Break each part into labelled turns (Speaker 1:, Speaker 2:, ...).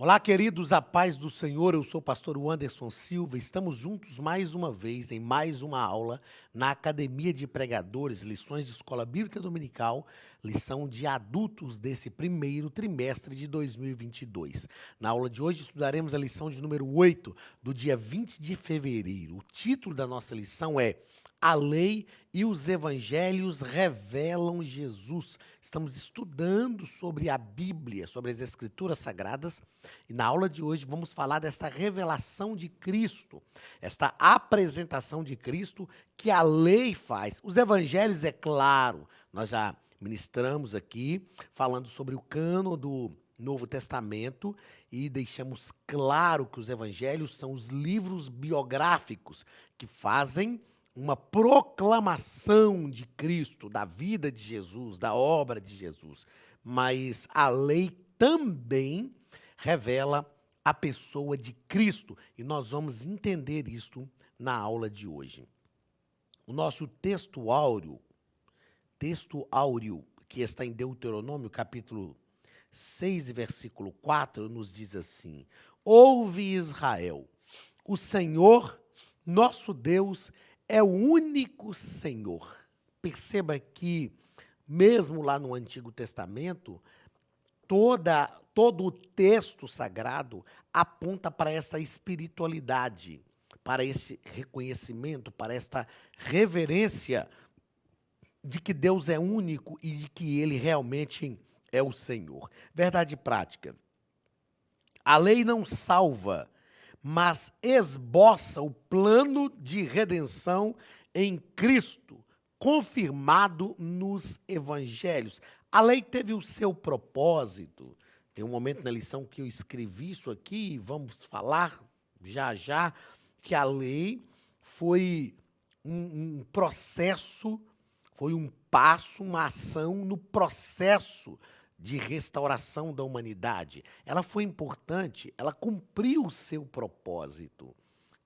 Speaker 1: Olá, queridos, a paz do Senhor. Eu sou o pastor Anderson Silva. Estamos juntos mais uma vez em mais uma aula na Academia de Pregadores, lições de Escola Bíblica Dominical, lição de adultos desse primeiro trimestre de 2022. Na aula de hoje estudaremos a lição de número 8, do dia 20 de fevereiro. O título da nossa lição é A Lei e os Evangelhos Revelam Jesus. Estamos estudando sobre a Bíblia, sobre as Escrituras Sagradas, e na aula de hoje vamos falar desta revelação de Cristo, esta apresentação de Cristo que a lei faz. Os evangelhos, é claro, nós já ministramos aqui, falando sobre o cânon do Novo Testamento, e deixamos claro que os evangelhos são os livros biográficos que fazem uma proclamação de Cristo, da vida de Jesus, da obra de Jesus. Mas a lei também revela a pessoa de Cristo, e nós vamos entender isto na aula de hoje. O nosso texto áureo, que está em Deuteronômio, capítulo 6, versículo 4, nos diz assim: Ouve, Israel, o Senhor, nosso Deus, é o único Senhor. Perceba que, mesmo lá no Antigo Testamento, todo o texto sagrado aponta para essa espiritualidade, para esse reconhecimento, para esta reverência de que Deus é único e de que Ele realmente é o Senhor. Verdade prática. A lei não salva, mas esboça o plano de redenção em Cristo, confirmado nos evangelhos. A lei teve o seu propósito. Tem um momento na lição que eu escrevi isso aqui, e vamos falar já já, que a lei foi um processo, foi um passo, uma ação no processo de restauração da humanidade. Ela foi importante, ela cumpriu o seu propósito.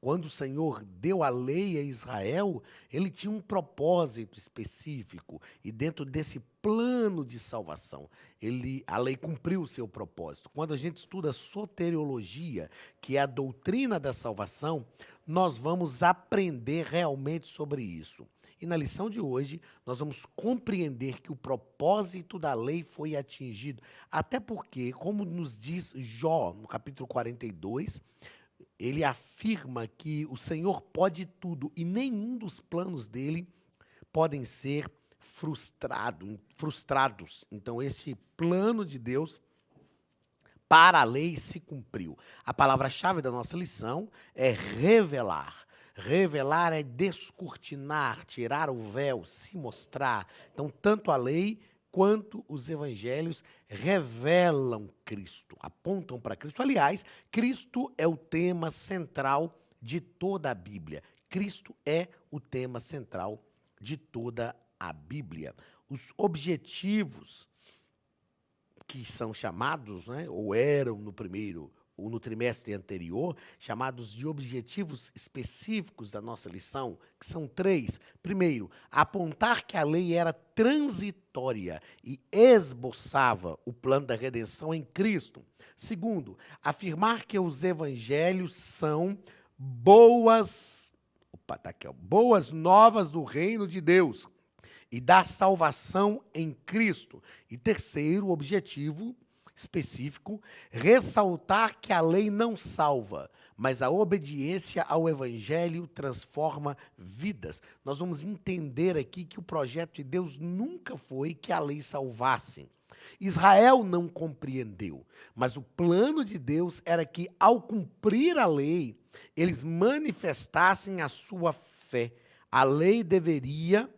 Speaker 1: Quando o Senhor deu a lei a Israel, ele tinha um propósito específico, e dentro desse plano de salvação, a lei cumpriu o seu propósito. Quando a gente estuda soteriologia, que é a doutrina da salvação, nós vamos aprender realmente sobre isso. E na lição de hoje, nós vamos compreender que o propósito da lei foi atingido. Até porque, como nos diz Jó, no capítulo 42, ele afirma que o Senhor pode tudo e nenhum dos planos dele podem ser frustrados. Então, esse plano de Deus para a lei se cumpriu. A palavra-chave da nossa lição é revelar. Revelar é descortinar, tirar o véu, se mostrar. Então, tanto a lei quanto os evangelhos revelam Cristo, apontam para Cristo. Aliás, Cristo é o tema central de toda a Bíblia. Cristo é o tema central de toda a Bíblia. Os objetivos que são chamados, né, ou eram no primeiro ou no trimestre anterior, chamados de objetivos específicos da nossa lição, que são 3. Primeiro, apontar que a lei era transitória e esboçava o plano da redenção em Cristo. Segundo, afirmar que os evangelhos são boas novas do reino de Deus e da salvação em Cristo. E terceiro, objetivo específico, ressaltar que a lei não salva, mas a obediência ao evangelho transforma vidas. Nós vamos entender aqui que o projeto de Deus nunca foi que a lei salvasse. Israel não compreendeu, mas o plano de Deus era que, ao cumprir a lei, eles manifestassem a sua fé. A lei deveria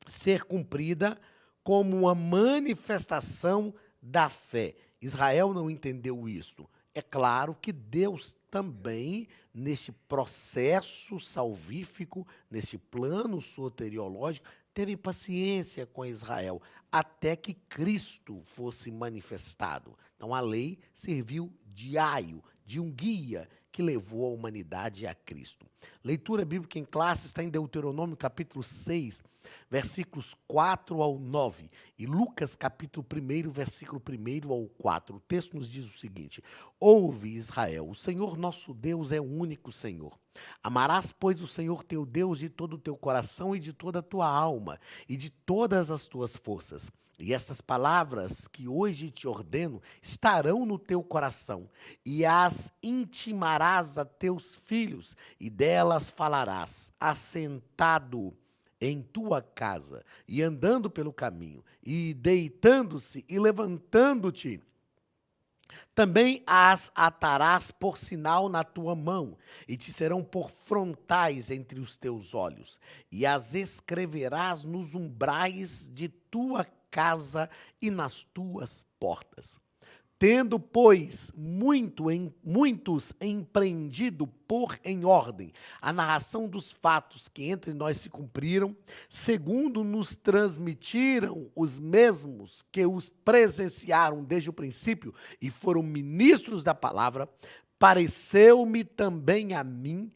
Speaker 1: ser cumprida como uma manifestação da fé. Israel não entendeu isso. É claro que Deus também, neste processo salvífico, neste plano soteriológico, teve paciência com Israel, até que Cristo fosse manifestado. Então a lei serviu de aio, de um guia que levou a humanidade a Cristo. Leitura bíblica em classe está em Deuteronômio capítulo 6, versículos 4 ao 9, e Lucas capítulo 1, versículo 1 ao 4. O texto nos diz o seguinte: Ouve, Israel, o Senhor nosso Deus é o único Senhor. Amarás, pois, o Senhor teu Deus de todo o teu coração e de toda a tua alma e de todas as tuas forças. E estas palavras que hoje te ordeno estarão no teu coração, e as intimarás a teus filhos, e delas falarás, assentado em tua casa, e andando pelo caminho, e deitando-se e levantando-te. Também as atarás por sinal na tua mão, e te serão por frontais entre os teus olhos, e as escreverás nos umbrais de tua casa e nas tuas portas. Tendo, pois, muitos empreendido pôr em ordem a narração dos fatos que entre nós se cumpriram, segundo nos transmitiram os mesmos que os presenciaram desde o princípio e foram ministros da palavra, pareceu-me também a mim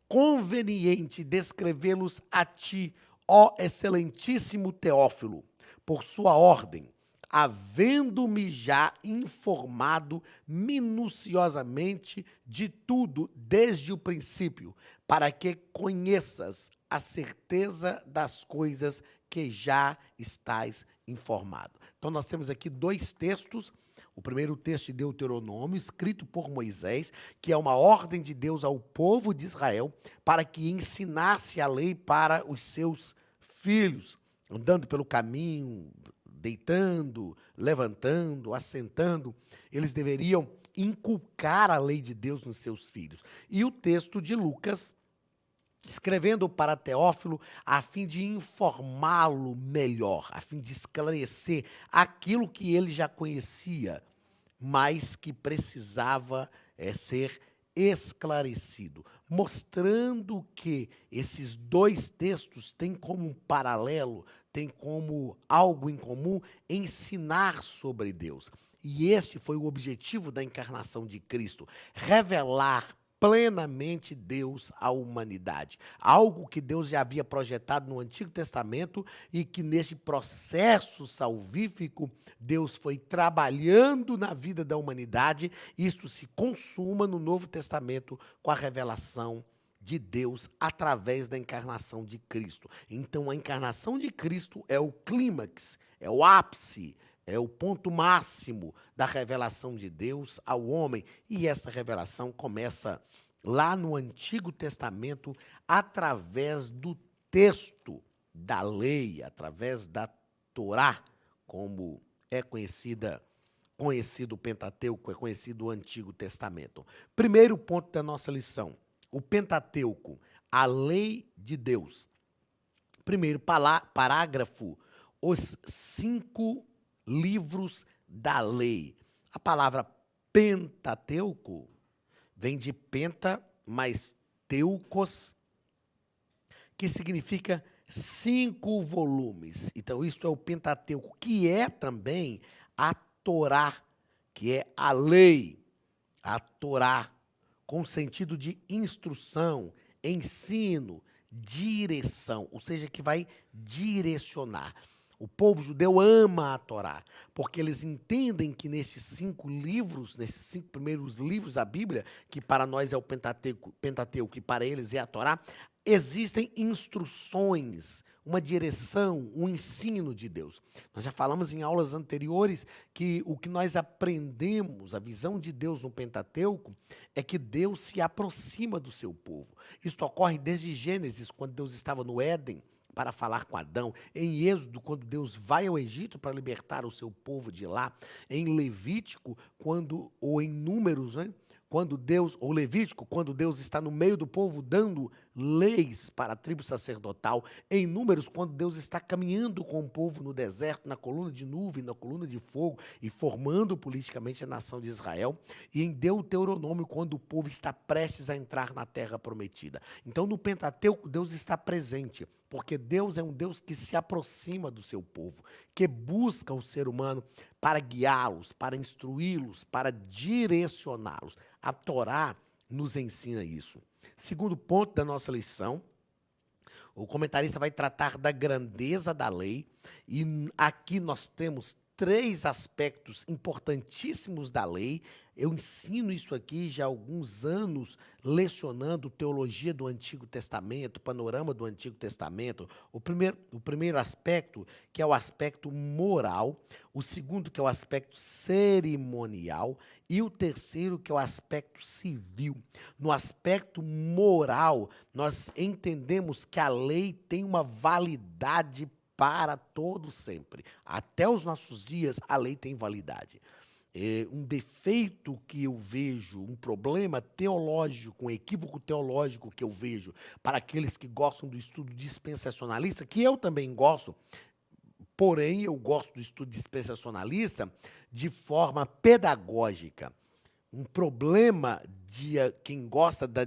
Speaker 1: conveniente descrevê-los a ti, ó excelentíssimo Teófilo, por sua ordem, havendo-me já informado minuciosamente de tudo desde o princípio, para que conheças a certeza das coisas que já estás informado. Então nós temos aqui dois textos. O primeiro texto de Deuteronômio, escrito por Moisés, que é uma ordem de Deus ao povo de Israel para que ensinasse a lei para os seus filhos, andando pelo caminho, deitando, levantando, assentando. Eles deveriam inculcar a lei de Deus nos seus filhos. E o texto de Lucas, escrevendo para Teófilo, a fim de informá-lo melhor, a fim de esclarecer aquilo que ele já conhecia, mas que precisava ser esclarecido, mostrando que esses dois textos têm como um paralelo, têm como algo em comum, ensinar sobre Deus. E este foi o objetivo da encarnação de Cristo, revelar plenamente Deus à humanidade. Algo que Deus já havia projetado no Antigo Testamento e que neste processo salvífico Deus foi trabalhando na vida da humanidade. Isto se consuma no Novo Testamento com a revelação de Deus através da encarnação de Cristo. Então a encarnação de Cristo é o clímax, é o ápice, é o ponto máximo da revelação de Deus ao homem. E essa revelação começa lá no Antigo Testamento, através do texto da lei, através da Torá, como é conhecido o Pentateuco, é conhecido o Antigo Testamento. Primeiro ponto da nossa lição, o Pentateuco, a lei de Deus. Primeiro parágrafo, os 5 livros da lei. A palavra Pentateuco vem de penta mais teucos, que significa 5 volumes. Então, isto é o Pentateuco, que é também a Torá, que é a lei, a Torá, com sentido de instrução, ensino, direção, ou seja, que vai direcionar. O povo judeu ama a Torá, porque eles entendem que nesses 5 livros, nesses 5 primeiros livros da Bíblia, que para nós é o Pentateuco e para eles é a Torá, existem instruções, uma direção, um ensino de Deus. Nós já falamos em aulas anteriores que o que nós aprendemos, a visão de Deus no Pentateuco, é que Deus se aproxima do seu povo. Isto ocorre desde Gênesis, quando Deus estava no Éden, para falar com Adão, em Êxodo, quando Deus vai ao Egito para libertar o seu povo de lá, em Levítico, ou em Números, né? Quando Deus, ou Levítico, quando Deus está no meio do povo dando leis para a tribo sacerdotal, em Números, quando Deus está caminhando com o povo no deserto, na coluna de nuvem, na coluna de fogo, e formando politicamente a nação de Israel, e em Deuteronômio, quando o povo está prestes a entrar na terra prometida. Então, no Pentateuco, Deus está presente, porque Deus é um Deus que se aproxima do seu povo, que busca o ser humano para guiá-los, para instruí-los, para direcioná-los. A Torá nos ensina isso. Segundo ponto da nossa lição, o comentarista vai tratar da grandeza da lei, e aqui nós temos três aspectos importantíssimos da lei. Eu ensino isso aqui já há alguns anos, lecionando teologia do Antigo Testamento, panorama do Antigo Testamento. O primeiro aspecto, que é o aspecto moral, o segundo, que é o aspecto cerimonial, e o terceiro, que é o aspecto civil. No aspecto moral, nós entendemos que a lei tem uma validade para todo sempre. Até os nossos dias, a lei tem validade. Um defeito que eu vejo, um problema teológico, um equívoco teológico que eu vejo para aqueles que gostam do estudo dispensacionalista, que eu também gosto, porém eu gosto do estudo dispensacionalista de forma pedagógica. Um problema de quem gosta do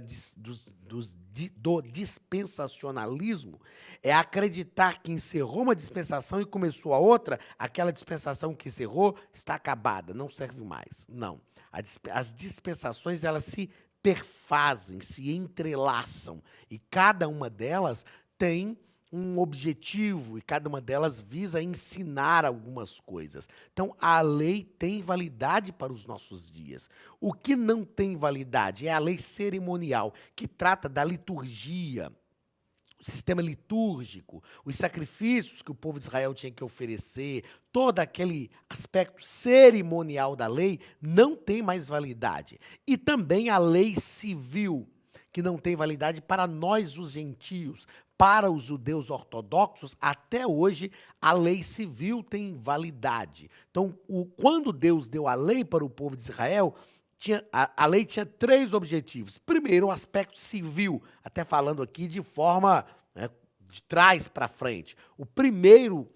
Speaker 1: dispensacionalismo é acreditar que encerrou uma dispensação e começou a outra, aquela dispensação que encerrou está acabada, não serve mais. Não. As dispensações, elas se perfazem, se entrelaçam, e cada uma delas tem um objetivo, e cada uma delas visa ensinar algumas coisas. Então, a lei tem validade para os nossos dias. O que não tem validade é a lei cerimonial, que trata da liturgia, o sistema litúrgico, os sacrifícios que o povo de Israel tinha que oferecer, todo aquele aspecto cerimonial da lei não tem mais validade. E também a lei civil, que não tem validade para nós, os gentios. Para os judeus ortodoxos, até hoje, a lei civil tem validade. Então, quando Deus deu a lei para o povo de Israel, a lei tinha três objetivos. Primeiro, o aspecto civil, até falando aqui de forma, né, de trás para frente. O primeiro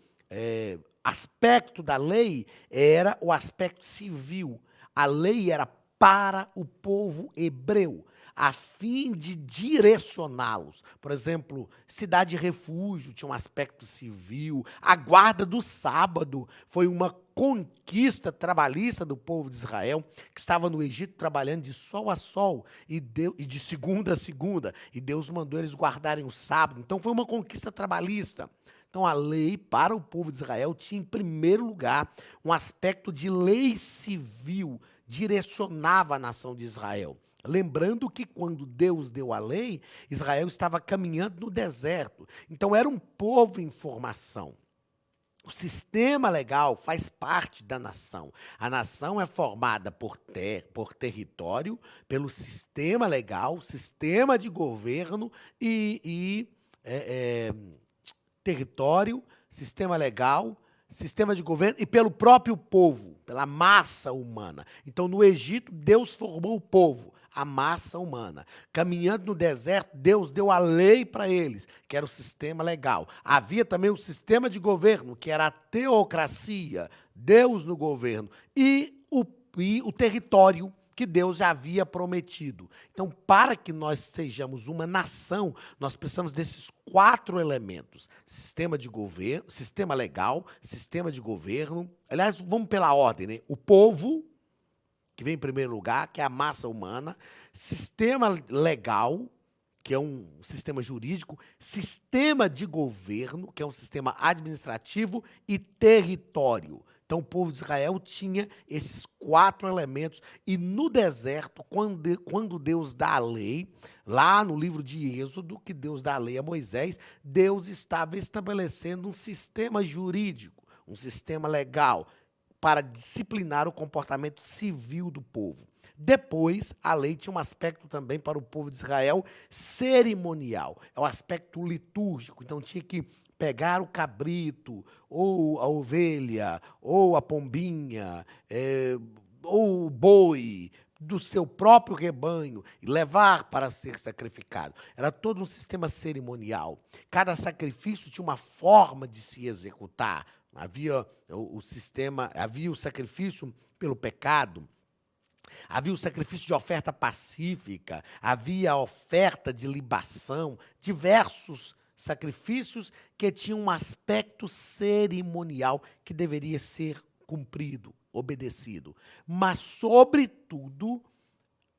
Speaker 1: aspecto da lei era o aspecto civil. A lei era para o povo hebreu, a fim de direcioná-los. Por exemplo, cidade de refúgio tinha um aspecto civil, a guarda do sábado foi uma conquista trabalhista do povo de Israel, que estava no Egito trabalhando de sol a sol e de segunda a segunda, e Deus mandou eles guardarem o sábado. Então foi uma conquista trabalhista. Então a lei para o povo de Israel tinha, em primeiro lugar, um aspecto de lei civil, direcionava a nação de Israel. Lembrando que quando Deus deu a lei, Israel estava caminhando no deserto. Então era um povo em formação. O sistema legal faz parte da nação. A nação é formada por território, pelo sistema legal, sistema de governo território, sistema legal, sistema de governo e pelo próprio povo, pela massa humana. Então, no Egito, Deus formou o povo, a massa humana. Caminhando no deserto, Deus deu a lei para eles, que era o sistema legal. Havia também o sistema de governo, que era a teocracia, Deus no governo, e o território, que Deus já havia prometido. Então, para que nós sejamos uma nação, nós precisamos desses quatro elementos: sistema de governo, sistema legal, sistema de governo. Aliás, vamos pela ordem, né? O povo, que vem em primeiro lugar, que é a massa humana, sistema legal, que é um sistema jurídico, sistema de governo, que é um sistema administrativo, e território. Então, o povo de Israel tinha esses quatro elementos, e no deserto, quando Deus dá a lei, lá no livro de Êxodo, que Deus dá a lei a Moisés, Deus estava estabelecendo um sistema jurídico, um sistema legal, para disciplinar o comportamento civil do povo. Depois, a lei tinha um aspecto também para o povo de Israel cerimonial, é o aspecto litúrgico. Então, tinha que pegar o cabrito, ou a ovelha, ou a pombinha, ou o boi do seu próprio rebanho e levar para ser sacrificado. Era todo um sistema cerimonial. Cada sacrifício tinha uma forma de se executar. Havia havia o sacrifício pelo pecado, havia o sacrifício de oferta pacífica, havia a oferta de libação, diversos sacrifícios que tinham um aspecto cerimonial que deveria ser cumprido, obedecido. Mas, sobretudo,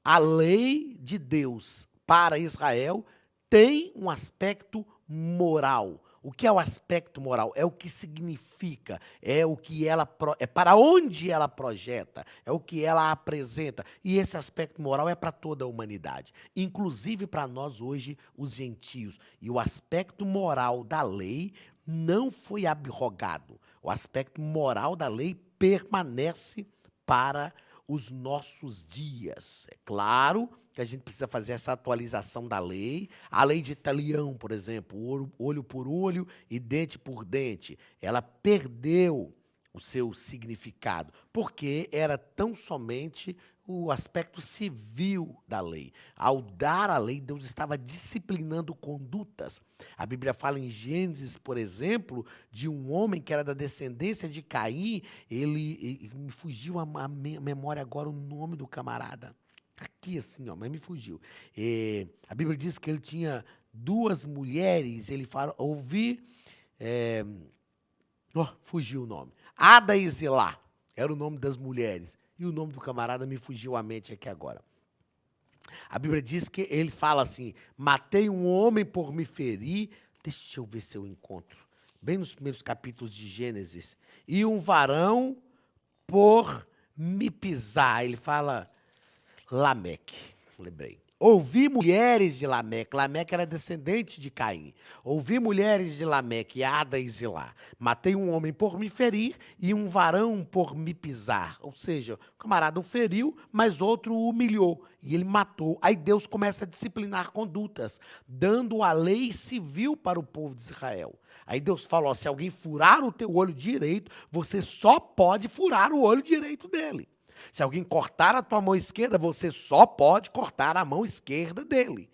Speaker 1: a lei de Deus para Israel tem um aspecto moral. O que é o aspecto moral? É o que significa, é o que é para onde ela projeta, é o que ela apresenta. E esse aspecto moral é para toda a humanidade, inclusive para nós hoje, os gentios. E o aspecto moral da lei não foi abrogado. O aspecto moral da lei permanece para os nossos dias. É claro que a gente precisa fazer essa atualização da lei. A lei de Talião, por exemplo, olho por olho e dente por dente, ela perdeu o seu significado, porque era tão somente o aspecto civil da lei. Ao dar a lei, Deus estava disciplinando condutas. A Bíblia fala em Gênesis, por exemplo, de um homem que era da descendência de Caim. Me fugiu a memória agora o nome do camarada. Aqui assim, ó, mas me fugiu. A Bíblia diz que ele tinha duas mulheres. Ele fala, fugiu o nome. Ada e Zilá era o nome das mulheres. E o nome do camarada me fugiu à mente aqui agora. A Bíblia diz que ele fala assim: matei um homem por me ferir. Deixa eu ver se eu encontro. Bem nos primeiros capítulos de Gênesis. E um varão por me pisar. Ele fala Lameque, lembrei. Ouvi mulheres de Lameque. Lameque era descendente de Caim. Ouvi mulheres de Lameque, Ada e Zilá. Matei um homem por me ferir e um varão por me pisar. Ou seja, o camarada o feriu, mas outro o humilhou e ele matou. Aí Deus começa a disciplinar condutas, dando a lei civil para o povo de Israel. Aí Deus falou, se alguém furar o teu olho direito, você só pode furar o olho direito dele. Se alguém cortar a tua mão esquerda, você só pode cortar a mão esquerda dele.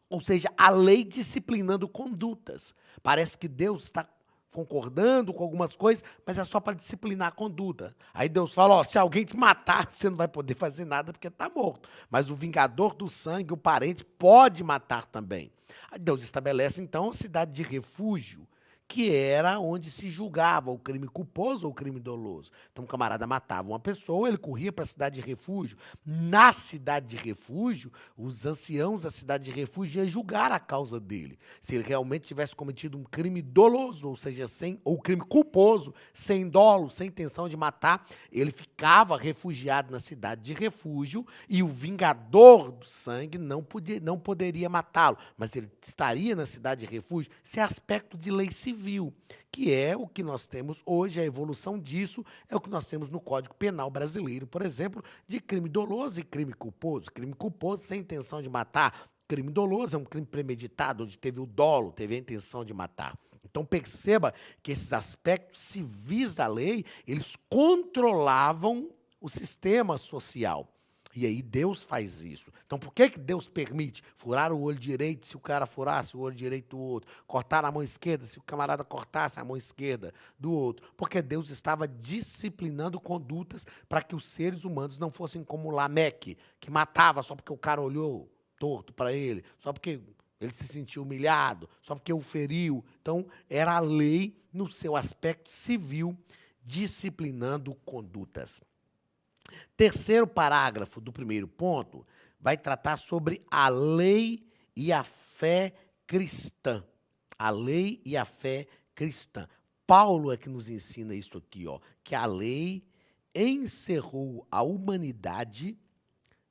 Speaker 1: Ou seja, a lei disciplinando condutas. Parece que Deus está concordando com algumas coisas, mas é só para disciplinar a conduta. Aí Deus fala, se alguém te matar, você não vai poder fazer nada porque está morto. Mas o vingador do sangue, o parente, pode matar também. Aí Deus estabelece, então, a cidade de refúgio, que era onde se julgava o crime culposo ou o crime doloso. Então, o camarada matava uma pessoa, ele corria para a cidade de refúgio. Na cidade de refúgio, os anciãos da cidade de refúgio iam julgar a causa dele. Se ele realmente tivesse cometido um crime doloso, ou seja, ou crime culposo, sem dolo, sem intenção de matar, ele ficava refugiado na cidade de refúgio e o vingador do sangue não poderia matá-lo, mas ele estaria na cidade de refúgio. Esse é aspecto de lei civil, que é o que nós temos hoje, a evolução disso é o que nós temos no Código Penal brasileiro, por exemplo, de crime doloso e crime culposo. Crime culposo sem intenção de matar, crime doloso é um crime premeditado, onde teve o dolo, teve a intenção de matar. Então perceba que esses aspectos civis da lei, eles controlavam o sistema social. E aí Deus faz isso. Então por que Deus permite furar o olho direito se o cara furasse o olho direito do outro? Cortar a mão esquerda se o camarada cortasse a mão esquerda do outro? Porque Deus estava disciplinando condutas para que os seres humanos não fossem como Lameque, que matava só porque o cara olhou torto para ele, só porque ele se sentiu humilhado, só porque o feriu. Então era a lei no seu aspecto civil disciplinando condutas. Terceiro parágrafo do primeiro ponto vai tratar sobre a lei e a fé cristã. A lei e a fé cristã. Paulo é que nos ensina isso aqui, ó, que a lei encerrou a humanidade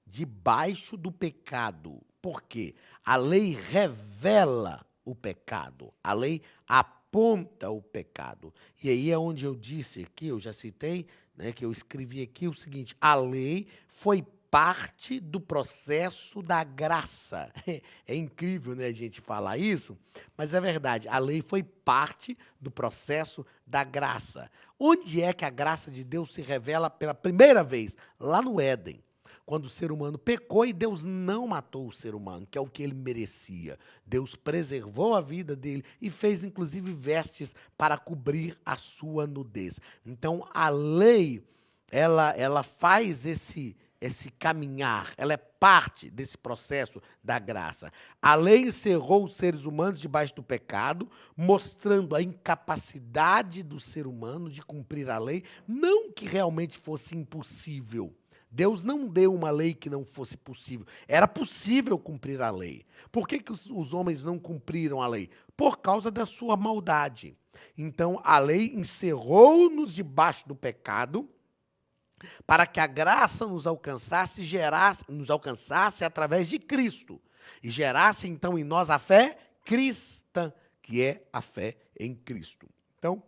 Speaker 1: debaixo do pecado. Por quê? A lei revela o pecado. A lei aponta o pecado. E aí é onde eu disse aqui, eu já citei, que eu escrevi aqui o seguinte, a lei foi parte do processo da graça. É incrível, né, a gente falar isso, mas é verdade, a lei foi parte do processo da graça. Onde é que a graça de Deus se revela pela primeira vez? Lá no Éden. Quando o ser humano pecou e Deus não matou o ser humano, que é o que ele merecia. Deus preservou a vida dele e fez, inclusive, vestes para cobrir a sua nudez. Então, a lei, ela faz esse caminhar, ela é parte desse processo da graça. A lei encerrou os seres humanos debaixo do pecado, mostrando a incapacidade do ser humano de cumprir a lei, não que realmente fosse impossível. Deus não deu uma lei que não fosse possível. Era possível cumprir a lei. Por que os homens não cumpriram a lei? Por causa da sua maldade. Então, a lei encerrou-nos debaixo do pecado, para que a graça nos alcançasse, nos alcançasse através de Cristo. E gerasse, então, em nós a fé cristã, que é a fé em Cristo. Então,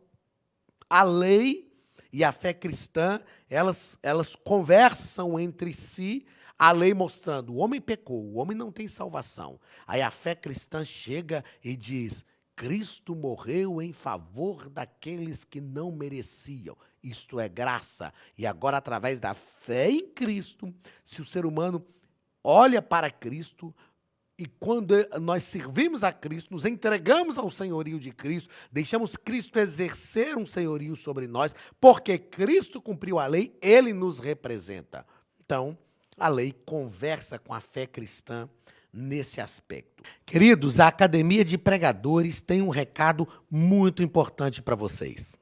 Speaker 1: a lei e a fé cristã, elas conversam entre si, a lei mostrando, o homem pecou, o homem não tem salvação. Aí a fé cristã chega e diz, Cristo morreu em favor daqueles que não mereciam. Isto é graça. E agora, através da fé em Cristo, se o ser humano olha para Cristo, e quando nós servimos a Cristo, nos entregamos ao senhorio de Cristo, deixamos Cristo exercer um senhorio sobre nós, porque Cristo cumpriu a lei, ele nos representa. Então, a lei conversa com a fé cristã nesse aspecto. Queridos, a Academia de Pregadores tem um recado muito importante para vocês.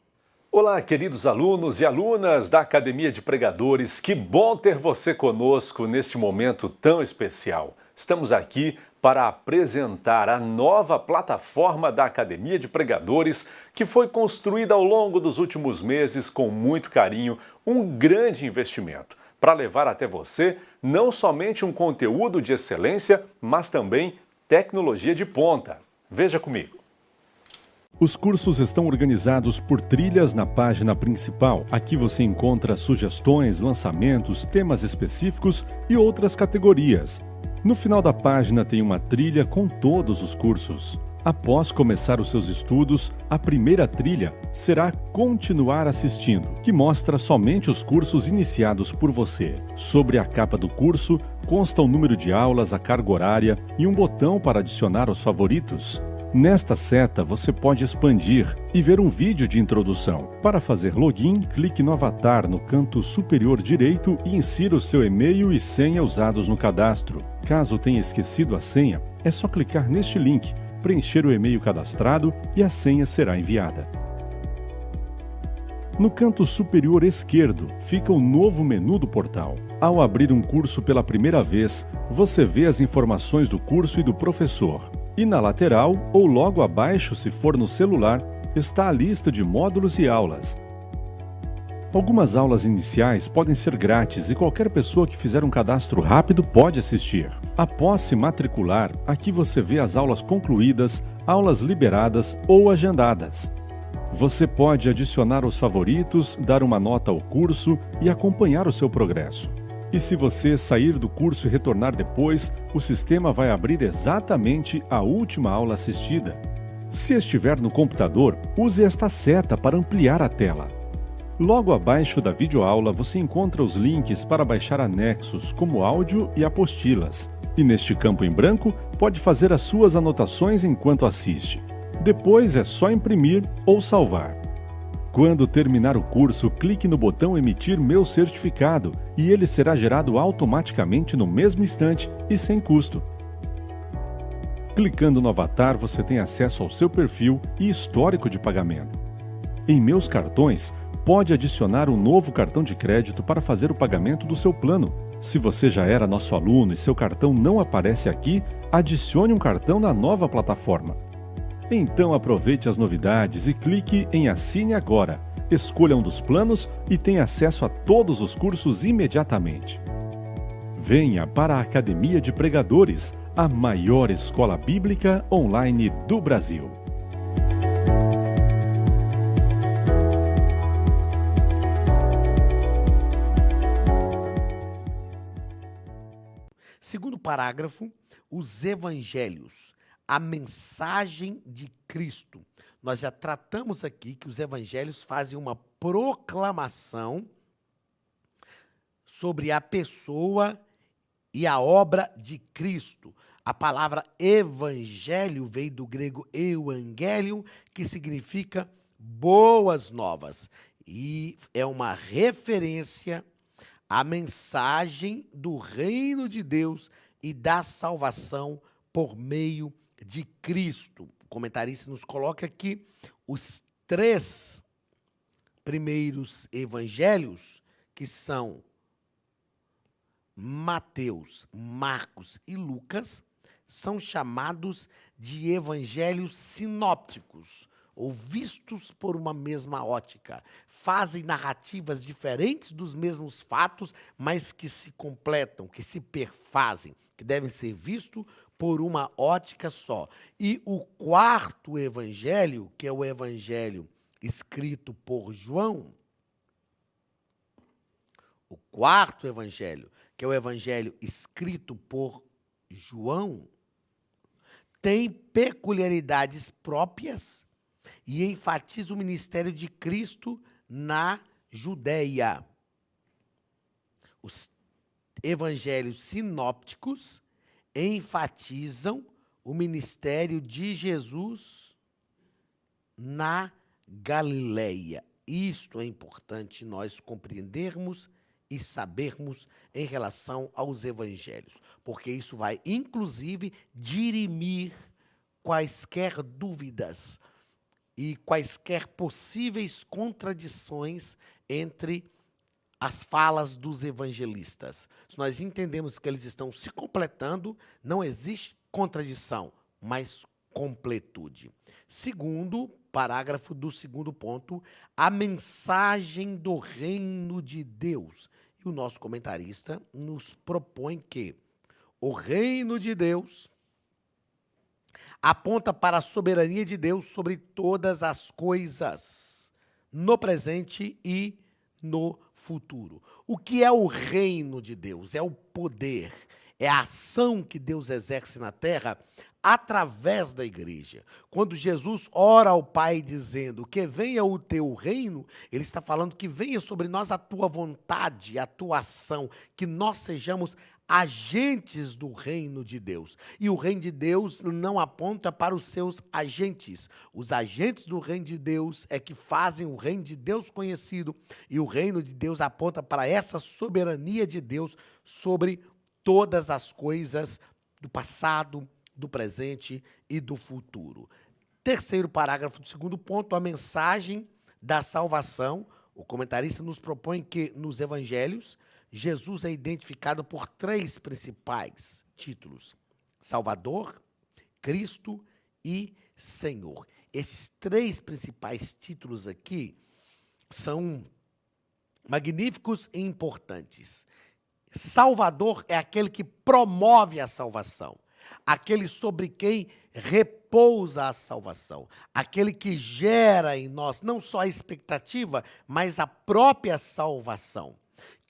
Speaker 2: Olá, queridos alunos e alunas da Academia de Pregadores, que bom ter você conosco neste momento tão especial. Estamos aqui para apresentar a nova plataforma da Academia de Pregadores, que foi construída ao longo dos últimos meses com muito carinho, um grande investimento, para levar até você não somente um conteúdo de excelência, mas também tecnologia de ponta. Veja comigo. Os cursos estão organizados por trilhas na página principal. Aqui você encontra sugestões, lançamentos, temas específicos e outras categorias. No final da página tem uma trilha com todos os cursos. Após começar os seus estudos, a primeira trilha será Continuar assistindo, que mostra somente os cursos iniciados por você. Sobre a capa do curso, consta o número de aulas, a carga horária e um botão para adicionar aos favoritos. Nesta seta, você pode expandir e ver um vídeo de introdução. Para fazer login, clique no avatar no canto superior direito e insira o seu e-mail e senha usados no cadastro. Caso tenha esquecido a senha, é só clicar neste link, preencher o e-mail cadastrado e a senha será enviada. No canto superior esquerdo fica o novo menu do portal. Ao abrir um curso pela primeira vez, você vê as informações do curso e do professor. E na lateral, ou logo abaixo se for no celular, está a lista de módulos e aulas. Algumas aulas iniciais podem ser grátis e qualquer pessoa que fizer um cadastro rápido pode assistir. Após se matricular, aqui você vê as aulas concluídas, aulas liberadas ou agendadas. Você pode adicionar os favoritos, dar uma nota ao curso e acompanhar o seu progresso. E se você sair do curso e retornar depois, o sistema vai abrir exatamente a última aula assistida. Se estiver no computador, use esta seta para ampliar a tela. Logo abaixo da videoaula você encontra os links para baixar anexos, como áudio e apostilas. E neste campo em branco, pode fazer as suas anotações enquanto assiste. Depois é só imprimir ou salvar. Quando terminar o curso, clique no botão Emitir meu certificado e ele será gerado automaticamente no mesmo instante e sem custo. Clicando no avatar, você tem acesso ao seu perfil e histórico de pagamento. Em Meus Cartões, pode adicionar um novo cartão de crédito para fazer o pagamento do seu plano. Se você já era nosso aluno e seu cartão não aparece aqui, adicione um cartão na nova plataforma. Então aproveite as novidades e clique em Assine Agora. Escolha um dos planos e tenha acesso a todos os cursos imediatamente. Venha para a Academia de Pregadores, a maior escola bíblica online do Brasil.
Speaker 1: Segundo parágrafo, os evangelhos. A mensagem de Cristo. Nós já tratamos aqui que os evangelhos fazem uma proclamação sobre a pessoa e a obra de Cristo. A palavra evangelho veio do grego euangelion, que significa boas novas. E é uma referência à mensagem do reino de Deus e da salvação por meio de Cristo. O comentarista nos coloca aqui os 3 primeiros evangelhos, que são Mateus, Marcos e Lucas são chamados de evangelhos sinópticos, ou vistos por uma mesma ótica. Fazem narrativas diferentes dos mesmos fatos, mas que se completam, que se perfazem, que devem ser vistos por uma ótica só. E o quarto evangelho, que é o evangelho escrito por João, o quarto evangelho, que é o evangelho escrito por João, tem peculiaridades próprias e enfatiza o ministério de Cristo na Judéia. Os evangelhos sinópticos enfatizam o ministério de Jesus na Galileia. Isto é importante nós compreendermos e sabermos em relação aos evangelhos, porque isso vai, inclusive, dirimir quaisquer dúvidas e quaisquer possíveis contradições entre as falas dos evangelistas. Se nós entendemos que eles estão se completando, não existe contradição, mas completude. Segundo parágrafo do segundo ponto, a mensagem do reino de Deus. E o nosso comentarista nos propõe que o reino de Deus aponta para a soberania de Deus sobre todas as coisas, no presente e no futuro. O que é o reino de Deus? É o poder, é a ação que Deus exerce na terra através da igreja. Quando Jesus ora ao Pai dizendo que venha o teu reino, ele está falando que venha sobre nós a tua vontade, a tua ação, que nós sejamos agentes do reino de Deus. E o reino de Deus não aponta para os seus agentes. Os agentes do reino de Deus é que fazem o reino de Deus conhecido, e o reino de Deus aponta para essa soberania de Deus sobre todas as coisas do passado, do presente e do futuro. Terceiro parágrafo do segundo ponto, a mensagem da salvação. O comentarista nos propõe que nos evangelhos Jesus é identificado por três principais títulos: Salvador, Cristo e Senhor. Esses três principais títulos aqui são magníficos e importantes. Salvador é aquele que promove a salvação, aquele sobre quem repousa a salvação, aquele que gera em nós não só a expectativa, mas a própria salvação.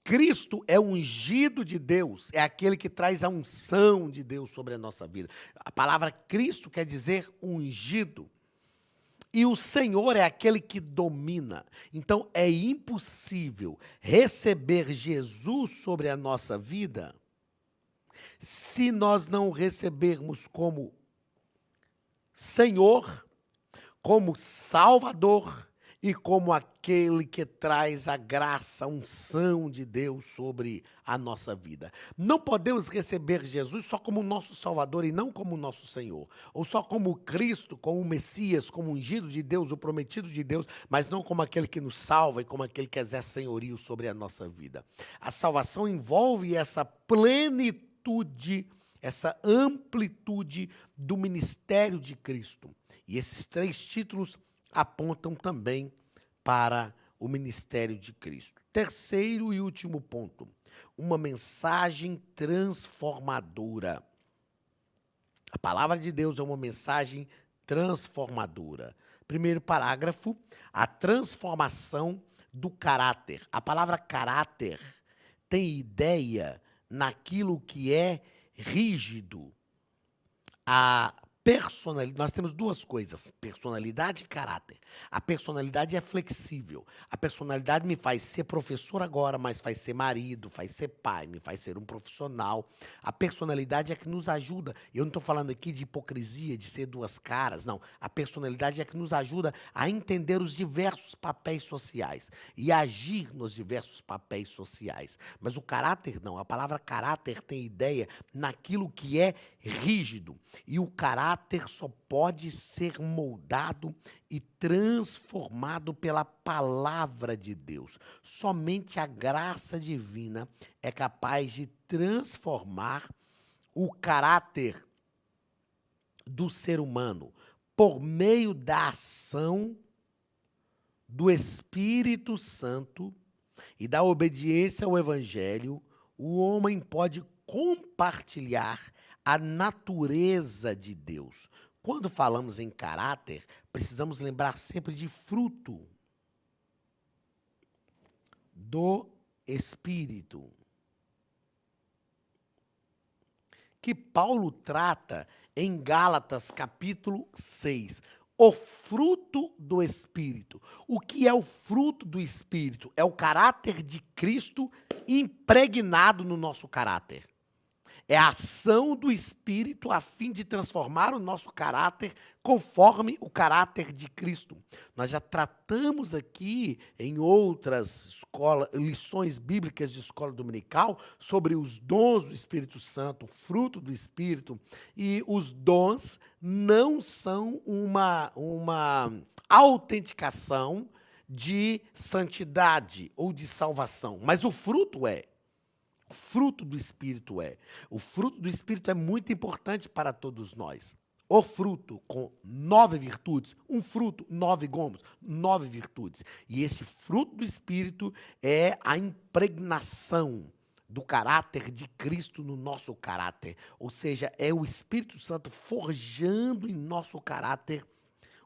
Speaker 1: Cristo é o ungido de Deus, é aquele que traz a unção de Deus sobre a nossa vida. A palavra Cristo quer dizer ungido. E o Senhor é aquele que domina. Então, é impossível receber Jesus sobre a nossa vida se nós não o recebermos como Senhor, como Salvador e como aquele que traz a graça, a unção de Deus sobre a nossa vida. Não podemos receber Jesus só como nosso Salvador e não como nosso Senhor, ou só como Cristo, como o Messias, como o ungido de Deus, o prometido de Deus, mas não como aquele que nos salva e como aquele que exerce senhorio sobre a nossa vida. A salvação envolve essa plenitude, essa amplitude do ministério de Cristo. E esses três títulos apontam também para o ministério de Cristo. Terceiro e último ponto, uma mensagem transformadora. A palavra de Deus é uma mensagem transformadora. Primeiro parágrafo, a transformação do caráter. A palavra caráter tem ideia naquilo que é rígido. A personalidade, nós temos duas coisas, personalidade e caráter. A personalidade é flexível. A personalidade me faz ser professor agora, mas faz ser marido, faz ser pai, me faz ser um profissional. A personalidade é que nos ajuda. Eu não estou falando aqui de hipocrisia, de ser duas caras, não. A personalidade é que nos ajuda a entender os diversos papéis sociais e agir nos diversos papéis sociais. Mas o caráter não. A palavra caráter tem ideia naquilo que é rígido. E o caráter só pode ser moldado e transformado pela palavra de Deus. Somente a graça divina é capaz de transformar o caráter do ser humano por meio da ação do Espírito Santo e da obediência ao Evangelho. O homem pode compartilhar a natureza de Deus. Quando falamos em caráter, precisamos lembrar sempre de fruto do Espírito, que Paulo trata em Gálatas capítulo 6. O fruto do Espírito. O que é o fruto do Espírito? É o caráter de Cristo impregnado no nosso caráter. É a ação do Espírito a fim de transformar o nosso caráter conforme o caráter de Cristo. Nós já tratamos aqui em outras lições bíblicas de escola dominical sobre os dons do Espírito Santo, fruto do Espírito, e os dons não são uma autenticação de santidade ou de salvação, mas o fruto é. O fruto do Espírito é. O fruto do Espírito é muito importante para todos nós. O fruto com 9 virtudes, um fruto, 9 gomos, 9 virtudes. E esse fruto do Espírito é a impregnação do caráter de Cristo no nosso caráter. Ou seja, é o Espírito Santo forjando em nosso caráter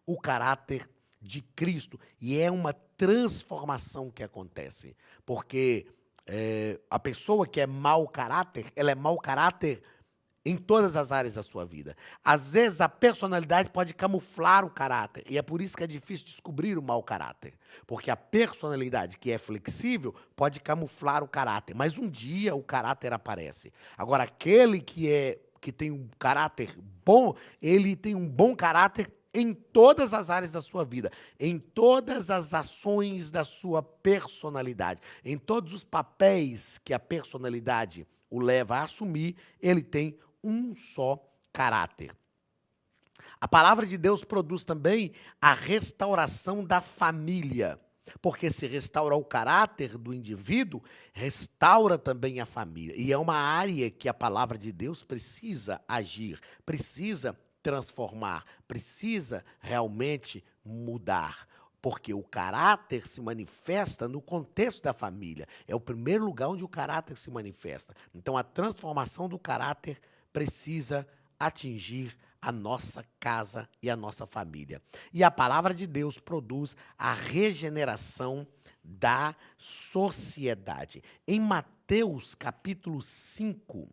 Speaker 1: o caráter de Cristo. E é uma transformação que acontece. Porque a pessoa que é mau caráter, ela é mau caráter em todas as áreas da sua vida. Às vezes a personalidade pode camuflar o caráter, e é por isso que é difícil descobrir o mau caráter, porque a personalidade que é flexível pode camuflar o caráter, mas um dia o caráter aparece. Agora, aquele que tem um caráter bom, ele tem um bom caráter em todas as áreas da sua vida, em todas as ações da sua personalidade, em todos os papéis que a personalidade o leva a assumir, ele tem um só caráter. A palavra de Deus produz também a restauração da família, porque se restaura o caráter do indivíduo, restaura também a família. E é uma área que a palavra de Deus precisa agir, precisa transformar, precisa realmente mudar, porque o caráter se manifesta no contexto da família. É o primeiro lugar onde o caráter se manifesta. Então, a transformação do caráter precisa atingir a nossa casa e a nossa família. E a palavra de Deus produz a regeneração da sociedade. Em Mateus capítulo 5,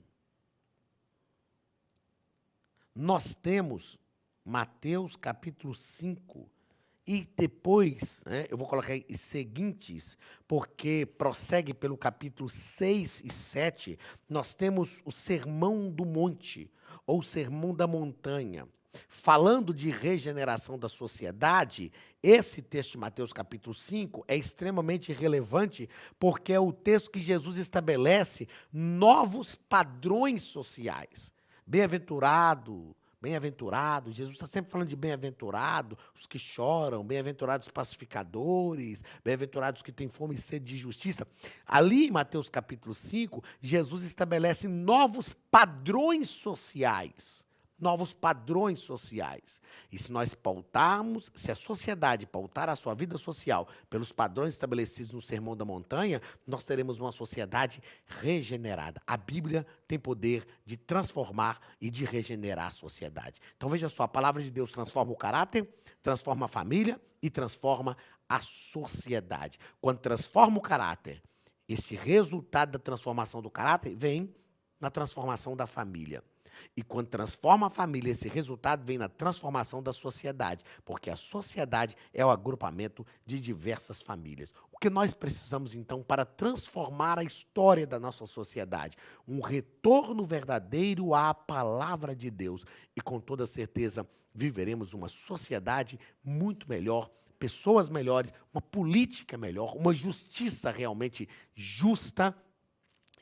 Speaker 1: nós temos Mateus capítulo 5 e depois, eu vou colocar os seguintes, porque prossegue pelo capítulo 6 e 7, nós temos o Sermão do Monte, ou Sermão da Montanha. Falando de regeneração da sociedade, esse texto de Mateus capítulo 5 é extremamente relevante, porque é o texto que Jesus estabelece novos padrões sociais. Bem-aventurado, Jesus está sempre falando de bem-aventurado, os que choram, bem-aventurados os pacificadores, bem-aventurados os que têm fome e sede de justiça. Ali em Mateus capítulo 5, Jesus estabelece novos padrões sociais. Novos padrões sociais. E se nós pautarmos, se a sociedade pautar a sua vida social pelos padrões estabelecidos no Sermão da Montanha, nós teremos uma sociedade regenerada. A Bíblia tem poder de transformar e de regenerar a sociedade. Então veja só, a palavra de Deus transforma o caráter, transforma a família e transforma a sociedade. Quando transforma o caráter, este resultado da transformação do caráter vem na transformação da família. E quando transforma a família, esse resultado vem na transformação da sociedade, porque a sociedade é o agrupamento de diversas famílias. O que nós precisamos, então, para transformar a história da nossa sociedade? Um retorno verdadeiro à palavra de Deus. E com toda certeza viveremos uma sociedade muito melhor, pessoas melhores, uma política melhor, uma justiça realmente justa,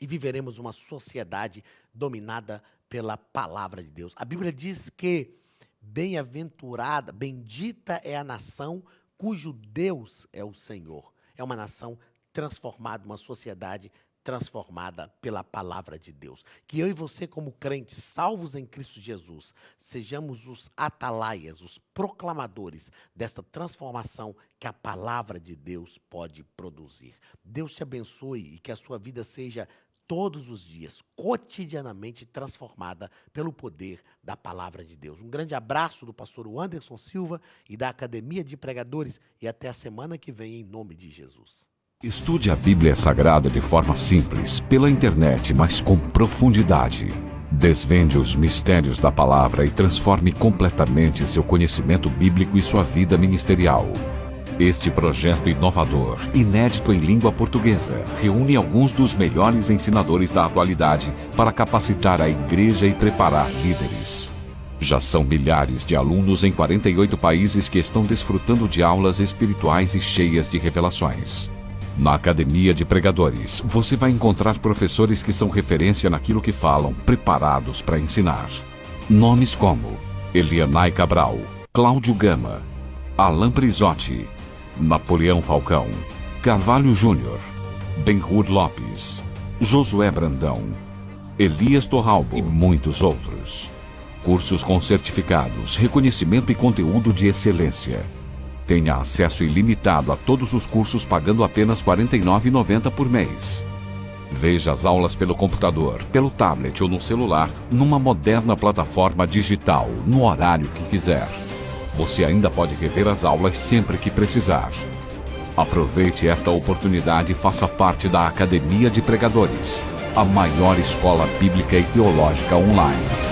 Speaker 1: e viveremos uma sociedade dominada pela palavra de Deus. A Bíblia diz que Bem-aventurada, bendita é a nação cujo Deus é o Senhor. É uma nação transformada, uma sociedade transformada pela palavra de Deus. Que eu e você, como crentes, salvos em Cristo Jesus, sejamos os atalaias, os proclamadores desta transformação que a palavra de Deus pode produzir. Deus te abençoe e que a sua vida seja todos os dias, cotidianamente transformada pelo poder da palavra de Deus. Um grande abraço do pastor Anderson Silva e da Academia de Pregadores e até a semana que vem, em nome de Jesus.
Speaker 3: Estude a Bíblia Sagrada de forma simples, pela internet, mas com profundidade. Desvende os mistérios da palavra e transforme completamente seu conhecimento bíblico e sua vida ministerial. Este projeto inovador, inédito em língua portuguesa, reúne alguns dos melhores ensinadores da atualidade para capacitar a igreja e preparar líderes. Já são milhares de alunos em 48 países que estão desfrutando de aulas espirituais e cheias de revelações. Na Academia de Pregadores, você vai encontrar professores que são referência naquilo que falam, preparados para ensinar. Nomes como Elianai Cabral, Cláudio Gama, Alan Prisotti, Napoleão Falcão, Carvalho Júnior, Benhur Lopes, Josué Brandão, Elias Torralbo e muitos outros. Cursos com certificados, reconhecimento e conteúdo de excelência. Tenha acesso ilimitado a todos os cursos pagando apenas R$ 49,90 por mês. Veja as aulas pelo computador, pelo tablet ou no celular, numa moderna plataforma digital, no horário que quiser. Você ainda pode rever as aulas sempre que precisar. Aproveite esta oportunidade e faça parte da Academia de Pregadores, a maior escola bíblica e teológica online.